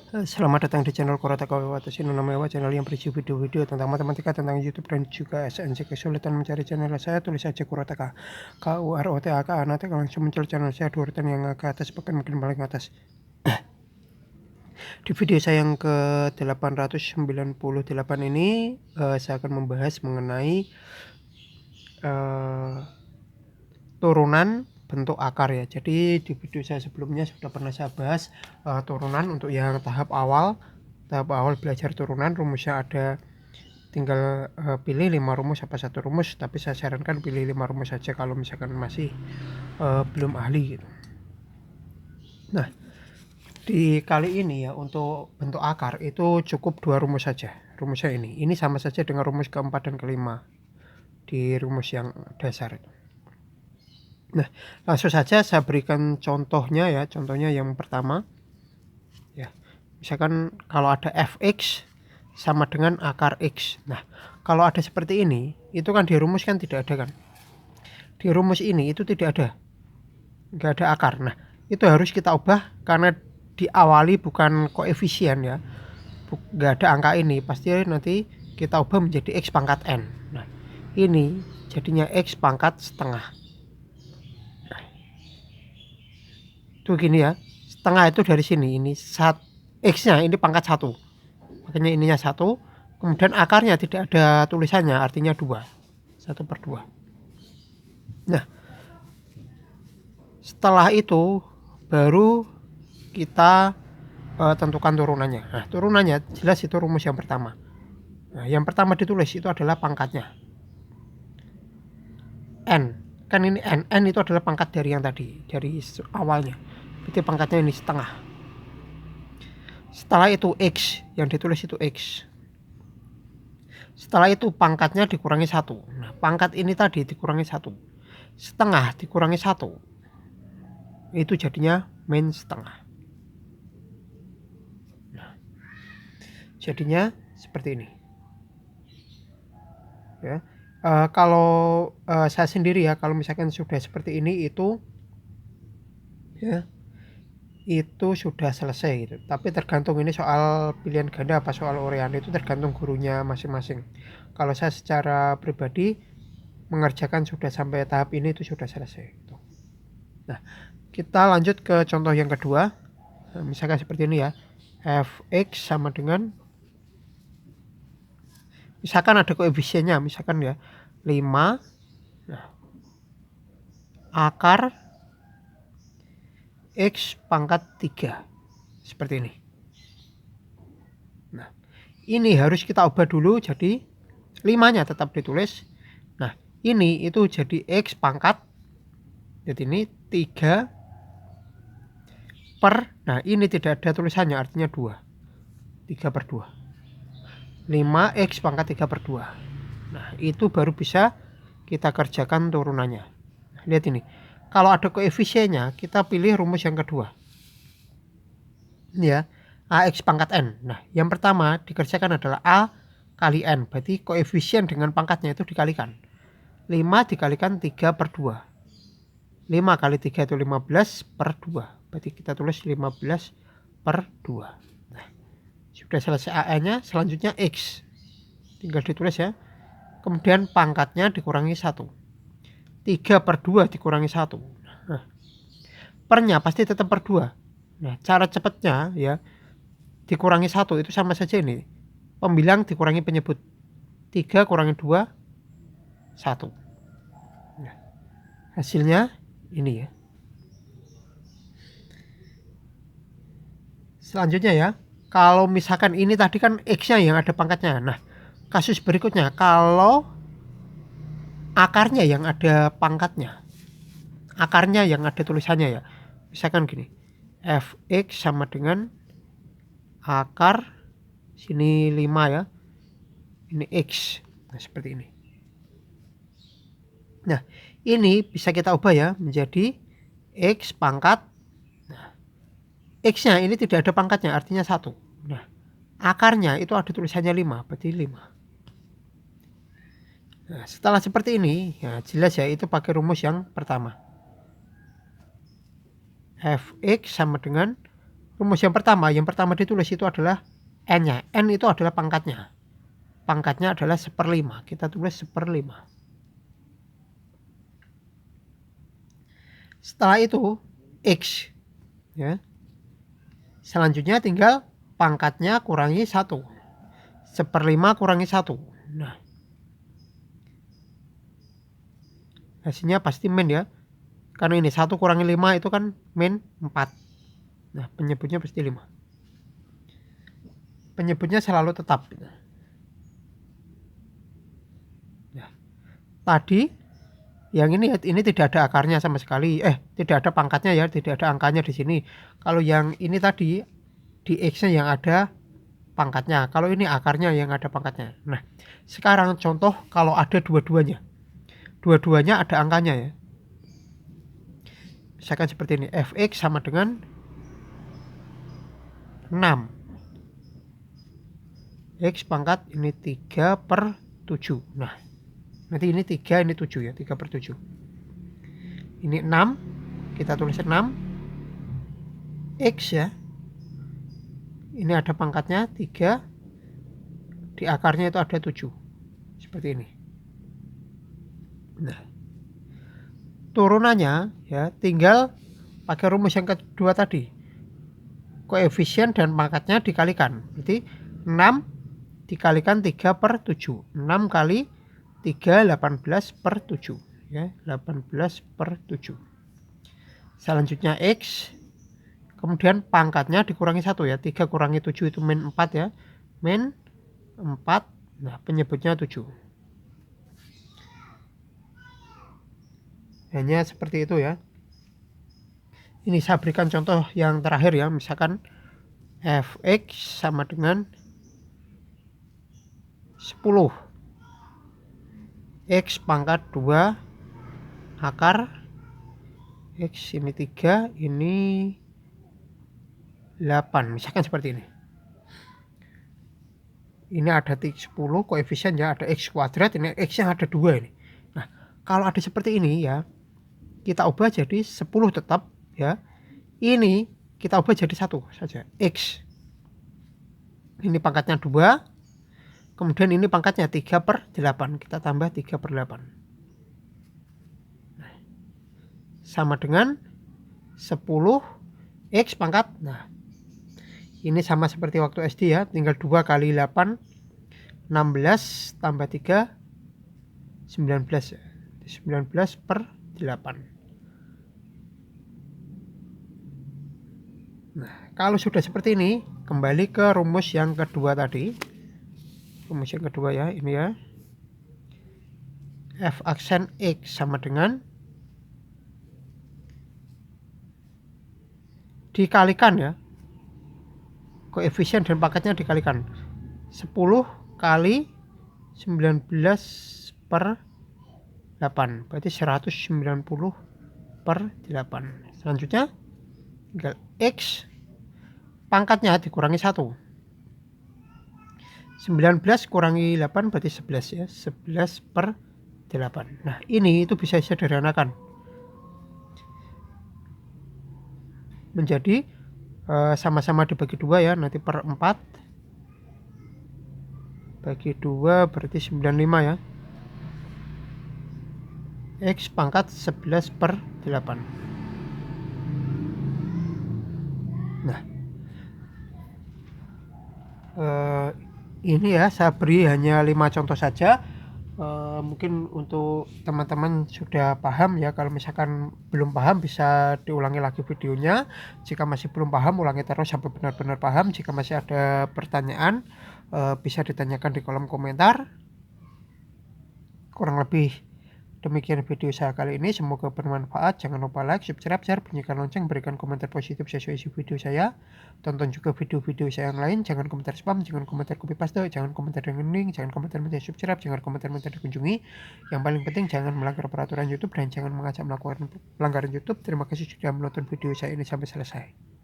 Selamat datang di channel Korataka Watashi no Namaewa, channel yang berisi video-video tentang matematika, tentang YouTube dan juga SNC. Kesulitan mencari channel saya, tulis saja Kurataka KUROTAK. Nanti langsung muncul channel saya di urutan yang ke atas, bahkan mungkin paling atas. Di video saya yang ke 898 ini saya akan membahas mengenai turunan bentuk akar ya. Jadi di video saya sebelumnya sudah pernah saya bahas turunan untuk yang tahap awal belajar turunan. Rumusnya ada, tinggal pilih 5 rumus apa 1 rumus, tapi saya sarankan pilih 5 rumus saja kalau misalkan masih belum ahli gitu. Nah, di kali ini ya untuk bentuk akar itu cukup 2 rumus saja. Rumusnya ini sama saja dengan rumus keempat dan kelima di rumus yang dasar. Nah, langsung saja saya berikan contohnya ya. Contohnya yang pertama ya, misalkan kalau ada fx sama dengan akar x. Nah, kalau ada seperti ini, itu kan di rumus kan tidak ada kan. Di rumus ini itu tidak ada, nggak ada akar. Nah, itu harus kita ubah karena diawali bukan koefisien ya, nggak ada angka ini, pasti nanti kita ubah menjadi x pangkat n. Nah, ini jadinya x pangkat setengah. Tuh gini ya, setengah itu dari sini, ini x-nya ini pangkat 1, makanya ininya 1, kemudian akarnya tidak ada tulisannya, artinya 2, 1/2. Nah, setelah itu baru kita tentukan turunannya. Nah, turunannya jelas itu rumus yang pertama. Nah, yang pertama ditulis itu adalah pangkatnya n, kan ini n itu adalah pangkat dari yang tadi, dari awalnya, berarti pangkatnya ini setengah. Setelah itu x, yang ditulis itu x. Setelah itu pangkatnya dikurangi 1. Nah, pangkat ini tadi dikurangi 1, setengah dikurangi 1, itu jadinya min setengah. Nah, jadinya seperti ini ya. Kalau saya sendiri ya, kalau misalkan sudah seperti ini itu ya, itu sudah selesai gitu. Tapi tergantung ini soal pilihan ganda apa soal urean, itu tergantung gurunya masing-masing. Kalau saya secara pribadi mengerjakan sudah sampai tahap ini itu sudah selesai gitu. Nah, kita lanjut ke contoh yang kedua. Nah, misalkan seperti ini ya, fx sama dengan, misalkan ada koefisiennya, misalkan ya 5. Nah, akar x pangkat 3 seperti ini. Nah, ini harus kita ubah dulu jadi 5-nya tetap ditulis. Nah, ini itu jadi x pangkat, jadi ini 3 per, nah ini tidak ada tulisannya, artinya 2, 3/2, 5x pangkat 3/2. Nah, itu baru bisa kita kerjakan turunannya. Nah, lihat ini, kalau ada koefisiennya kita pilih rumus yang kedua ya, ax pangkat n. Nah, yang pertama dikerjakan adalah a kali n, berarti koefisien dengan pangkatnya itu dikalikan. 5 dikalikan 3/2, 5 kali 3 itu 15/2, berarti kita tulis 15/2. Nah, sudah selesai an nya, selanjutnya x tinggal ditulis ya, kemudian pangkatnya dikurangi 1, 3/2 dikurangi 1. Nah, pernya pasti tetap per 2. Nah, cara cepatnya ya, dikurangi 1 itu sama saja ini, pembilang dikurangi penyebut, 3 kurangi 2, 1. Nah, hasilnya ini ya. Selanjutnya ya, kalau misalkan ini tadi kan x-nya yang ada pangkatnya. Nah, kasus berikutnya kalau akarnya yang ada pangkatnya, akarnya yang ada tulisannya ya, misalkan gini, fx sama dengan akar sini 5 ya, ini x. Nah, seperti ini. Nah, ini bisa kita ubah ya menjadi x pangkat, nah, x-nya ini tidak ada pangkatnya, artinya 1. Nah, akarnya itu ada tulisannya 5, berarti 5. Nah, setelah seperti ini ya jelas ya, itu pakai rumus yang pertama, fx sama dengan Rumus yang pertama ditulis itu adalah N-nya. N itu adalah pangkatnya. Pangkatnya adalah 1/5. Kita tulis 1/5. Setelah itu X. Ya. Selanjutnya tinggal pangkatnya kurangi 1. 1/5 kurangi 1. Nah, hasilnya pasti min ya. Karena ini 1 kurangi 5 itu kan min 4. Nah, penyebutnya pasti 5. Penyebutnya selalu tetap. Nah, tadi yang ini tidak ada akarnya sama sekali. Tidak ada pangkatnya ya, tidak ada angkanya di sini. Kalau yang ini tadi di X-nya yang ada pangkatnya. Kalau ini akarnya yang ada pangkatnya. Nah, sekarang contoh kalau ada dua-duanya. Dua-duanya ada angkanya ya. Misalkan seperti ini, fx sama dengan 6. X pangkat ini 3/7. Nah, nanti ini 3, ini 7 ya, 3/7. Ini 6, kita tulis 6. X ya. Ini ada pangkatnya 3. Di akarnya itu ada 7. Seperti ini. Nah, turunannya ya tinggal pakai rumus yang kedua tadi. Koefisien dan pangkatnya dikalikan. Berarti 6 dikalikan 3/7. 6 kali 3 18/7 ya, 18/7. Selanjutnya X, kemudian pangkatnya dikurangi 1 ya. 3 kurangi 7 itu min 4 ya. Min 4. Nah, penyebutnya 7. Hanya seperti itu ya. Ini saya berikan contoh yang terakhir ya. Misalkan fx sama dengan 10. X pangkat 2 akar X ini 3, ini 8. Misalkan seperti ini. Ini ada 10 koefisien ya, ada X kuadrat, ini X yang ada 2 ini. Nah, kalau ada seperti ini ya, kita ubah jadi 10 tetap ya. Ini kita ubah jadi 1 saja. X. Ini pangkatnya 2. Kemudian ini pangkatnya 3/8. Kita tambah 3/8. Nah, sama dengan 10 X pangkat. Nah, ini sama seperti waktu SD ya. Tinggal 2 kali 8. 16 tambah 3. 19 ya. 19/8. Nah, kalau sudah seperti ini, kembali ke rumus yang kedua tadi. Rumus yang kedua ya, ini ya. F aksen X sama dengan dikalikan ya. Koefisien dan pangkatnya dikalikan. 10 kali 19/8. Berarti 190/8. Selanjutnya tinggal X pangkatnya dikurangi 1. 19 kurangi 8 berarti 11 ya. 11/8. Nah, ini itu bisa sederhanakan menjadi sama-sama dibagi 2 ya. Nanti per 4 bagi 2 berarti 95 ya. X pangkat 11/8. Nah, ini ya saya beri hanya 5 contoh saja. Mungkin untuk teman-teman sudah paham ya. Kalau misalkan belum paham bisa diulangi lagi videonya. Jika masih belum paham, ulangi terus sampai benar-benar paham. Jika masih ada pertanyaan, bisa ditanyakan di kolom komentar. Kurang lebih demikian video saya kali ini. Semoga bermanfaat. Jangan lupa like, subscribe, share, bunyikan lonceng, berikan komentar positif sesuai isi video saya. Tonton juga video-video saya yang lain. Jangan komentar spam, jangan komentar copy paste, jangan komentar dengan link, jangan komentar minta subscribe, jangan komentar minta dikunjungi. Yang paling penting jangan melanggar peraturan YouTube dan jangan mengajak melakukan pelanggaran YouTube. Terima kasih sudah menonton video saya ini sampai selesai.